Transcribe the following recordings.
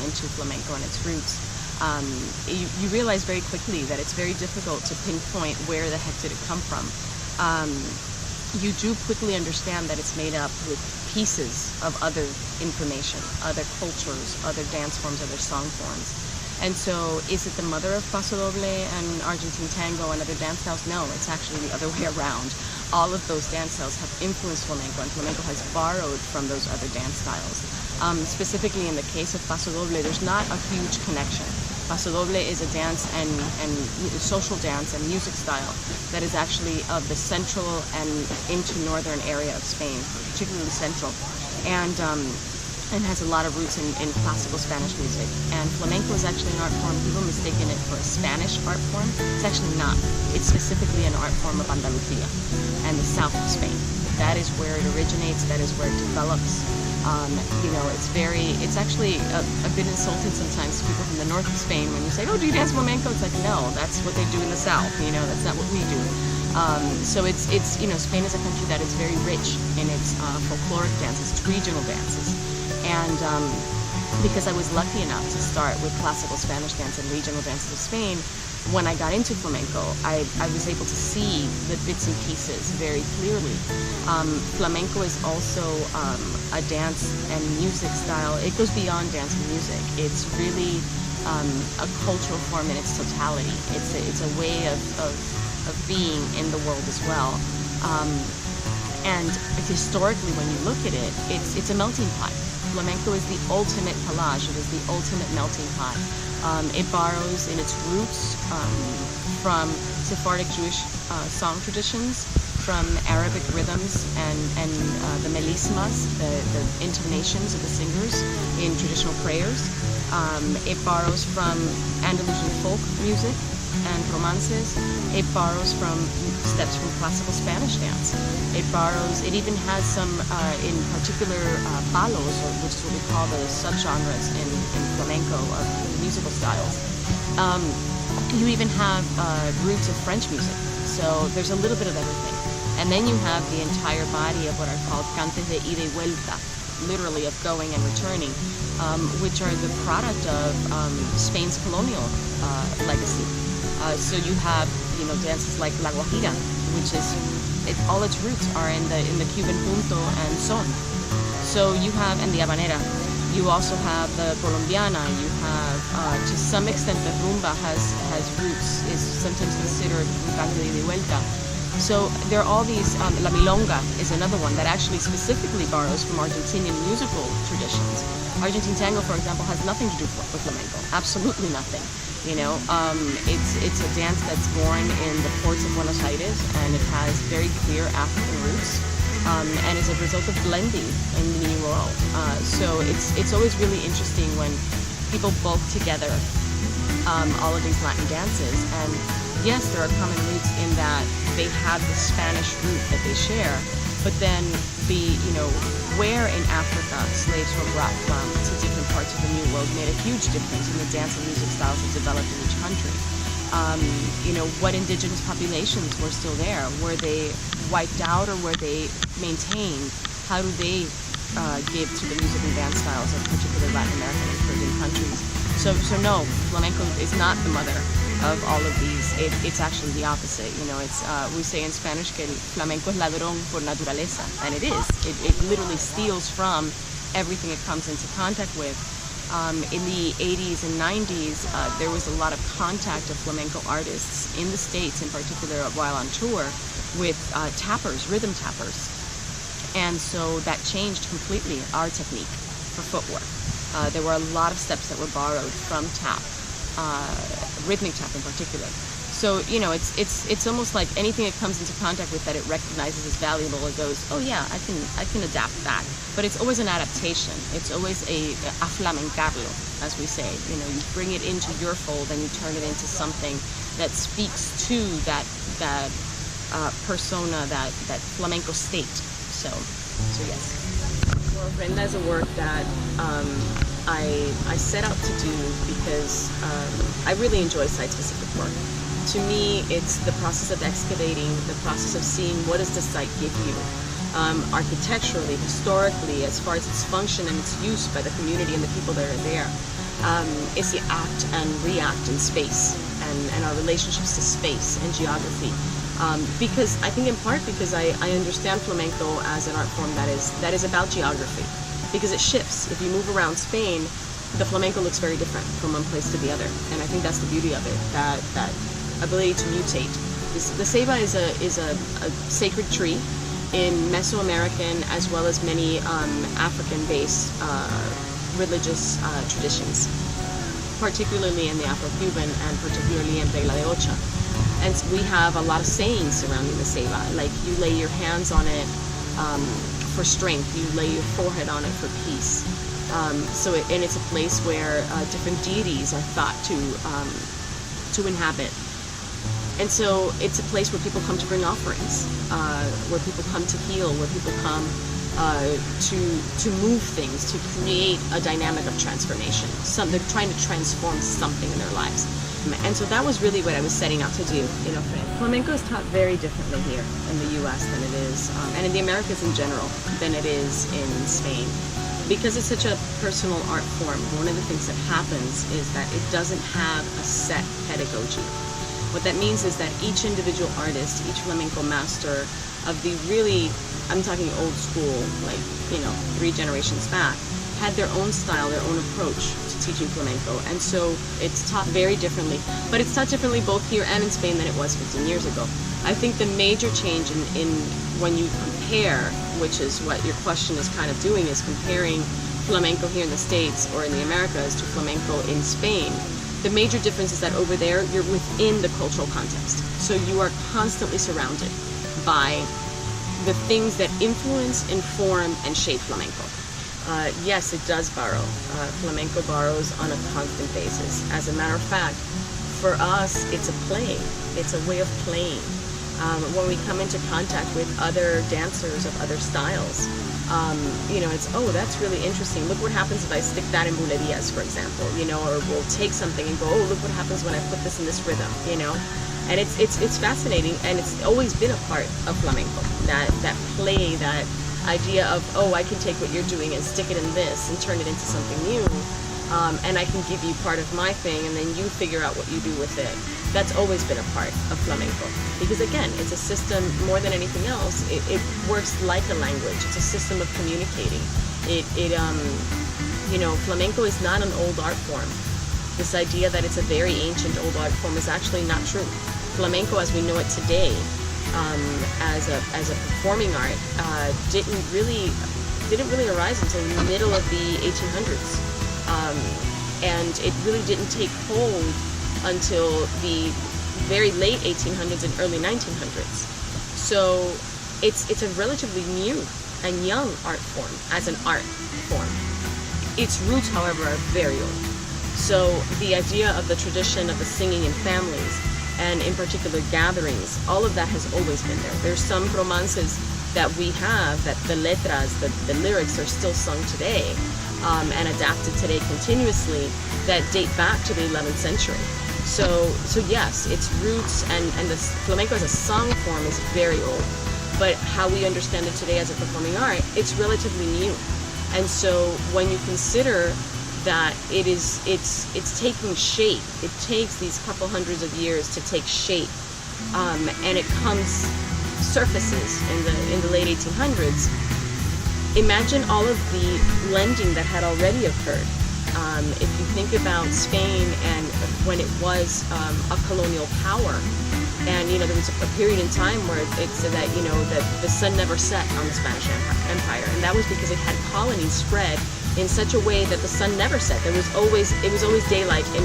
into flamenco and its roots, you realize very quickly that it's very difficult to pinpoint where the heck did it come from. You do quickly understand that it's made up with pieces of other information, other cultures, other dance forms, other song forms. And so, is it the mother of Paso Doble and Argentine tango and other dance styles? No, it's actually the other way around. All of those dance styles have influenced flamenco, and flamenco has borrowed from those other dance styles. Specifically in the case of Paso Doble, there's not a huge connection. Paso Doble is a dance and social dance and music style that is actually of the central and into northern area of Spain, particularly central, and has a lot of roots in classical Spanish music. And flamenco is actually an art form. People mistaken it for a Spanish art form. It's actually not. It's specifically an art form of Andalusia and the south of Spain. That is where it originates. That is where it develops. It's actually a bit insulting sometimes to people from the north of Spain when you say, oh, do you dance flamenco? It's like, no, that's what they do in the south. That's not what we do. So Spain is a country that is very rich in its folkloric dances, its regional dances. And because I was lucky enough to start with classical Spanish dance and regional dances of Spain, when I got into flamenco, I was able to see the bits and pieces very clearly. Flamenco is also a dance and music style. It goes beyond dance and music. It's really a cultural form in its totality. It's a way of being in the world as well. And historically, when you look at it, it's a melting pot. Flamenco is the ultimate collage. It is the ultimate melting pot. It borrows in its roots from Sephardic Jewish song traditions, from Arabic rhythms and the melismas, the intonations of the singers in traditional prayers. It borrows from Andalusian folk music and romances. It borrows from steps from classical Spanish dance. It even has some, in particular, palos, which is what we call the subgenres in flamenco of musical styles. You even have roots of French music. So there's a little bit of everything. And then you have the entire body of what are called cantes de ida y vuelta, literally of going and returning, which are the product of Spain's colonial legacy. So you have, dances like La Guajira, which is, all its roots are in the Cuban punto and son. So you have, and the habanera. You also have the colombiana. You have, to some extent, the rumba has roots, is sometimes considered un cante de ida y vuelta. So there are all these, La Milonga is another one that actually specifically borrows from Argentinian musical traditions. Argentine tango, for example, has nothing to do with flamenco, absolutely nothing. It's a dance that's born in the ports of Buenos Aires, and it has very clear African roots, and is a result of blending in the New World. So it's always really interesting when people bulk together all of these Latin dances, and yes, there are common roots in that they have the Spanish root that they share, but then where in Africa slaves were brought from to different parts of the New World made a huge difference in the dance and music styles that developed in each country. What indigenous populations were still there? Were they wiped out or were they maintained? How do they give to the music and dance styles of particular Latin American and Caribbean countries? So no, flamenco is not the mother of all of these. It's actually the opposite. We say in Spanish que el flamenco es ladrón por naturaleza, and it is. It literally steals from everything it comes into contact with. In the 80s and 90s, there was a lot of contact of flamenco artists in the States, in particular while on tour, with tappers, rhythm tappers. And so that changed completely our technique for footwork. There were a lot of steps that were borrowed from tap, rhythmic tap in particular. So it's almost like anything it comes into contact with that it recognizes as valuable, it goes, oh yeah, I can adapt that. But it's always an adaptation. It's always a flamencarlo, as we say. You bring it into your fold and you turn it into something that speaks to that persona, that flamenco state. So yes. Ofrenda is a work that I set out to do because I really enjoy site-specific work. To me, it's the process of excavating, the process of seeing what does the site give you, architecturally, historically, as far as its function and its use by the community and the people that are there. is the act and react in space and our relationships to space and geography. Because I think in part because I understand flamenco as an art form that is about geography, because it shifts. If you move around Spain, the flamenco looks very different from one place to the other, and I think that's the beauty of it, that ability to mutate. The ceiba is a sacred tree in Mesoamerican as well as many African-based religious traditions, particularly in the Afro-Cuban and particularly in Regla de Ocha. And we have a lot of sayings surrounding the ceiba, like you lay your hands on it for strength, you lay your forehead on it for peace. And it's a place where different deities are thought to inhabit. And so it's a place where people come to bring offerings, where people come to heal, where people come to move things, to create a dynamic of transformation. They're trying to transform something in their lives. And so that was really what I was setting out to do. Flamenco is taught very differently here in the U.S. than it is, and in the Americas in general, than it is in Spain. Because it's such a personal art form, one of the things that happens is that it doesn't have a set pedagogy. What that means is that each individual artist, each flamenco master of the really, I'm talking old school, like, 3 generations back, had their own style, their own approach to teaching flamenco. And so it's taught very differently. But it's taught differently both here and in Spain than it was 15 years ago. I think the major change in when you compare, which is what your question is kind of doing, is comparing flamenco here in the States or in the Americas to flamenco in Spain. The major difference is that over there, you're within the cultural context. So you are constantly surrounded by the things that influence, inform, and shape flamenco. Yes, it does borrow. Flamenco borrows on a constant basis. As a matter of fact, for us, it's a play. It's a way of playing. When we come into contact with other dancers of other styles, it's, oh, that's really interesting. Look what happens if I stick that in bulerías, for example, or we'll take something and go, oh, look what happens when I put this in this rhythm, And it's fascinating, and it's always been a part of flamenco, that play, that idea of, oh, I can take what you're doing and stick it in this and turn it into something new, and I can give you part of my thing, and then you figure out what you do with it. That's always been a part of flamenco, because again, it's a system more than anything else. It works like a language. It's a system of communicating. Flamenco is not an old art form. This idea that it's a very ancient old art form is actually not true. Flamenco, as we know it today, as a performing art, didn't really arise until the middle of the 1800s, and it really didn't take hold until the very late 1800s and early 1900s. So it's a relatively new and young art form as an art form. Its roots, however, are very old. So the idea of the tradition of the singing in families, and in particular gatherings, all of that has always been there. There's some romances that we have that the letras, the lyrics are still sung today, and adapted today continuously, that date back to the 11th century. So yes, its roots and the flamenco as a song form is very old, but how we understand it today as a performing art, it's relatively new. And so when you consider that it's taking shape, it takes these couple hundreds of years to take shape, and it surfaces in the late 1800s. Imagine all of the blending that had already occurred. If you think about Spain and when it was a colonial power, and there was a period in time where it said that that the sun never set on the Spanish Empire, and that was because it had colonies spread in such a way that the sun never set. It was always daylight in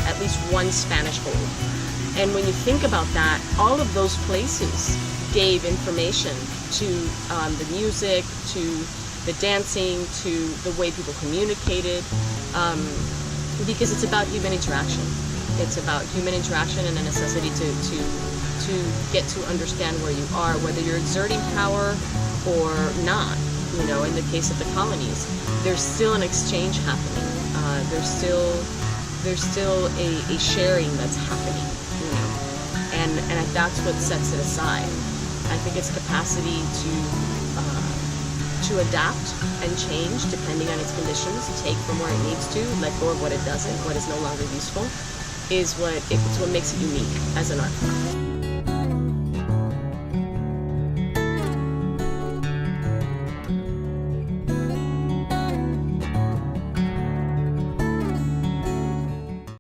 at least one Spanish hold. And when you think about that, all of those places gave information to the music, to the dancing, to the way people communicated, because it's about human interaction. It's about human interaction and a necessity to get to understand where you are, whether you're exerting power or not. In the case of the colonies, there's still an exchange happening. There's still a sharing that's happening. And that's what sets it aside. I think its capacity to to adapt and change depending on its conditions, take from where it needs to, let go of what it doesn't, what is no longer useful, it's what makes it unique as an art form.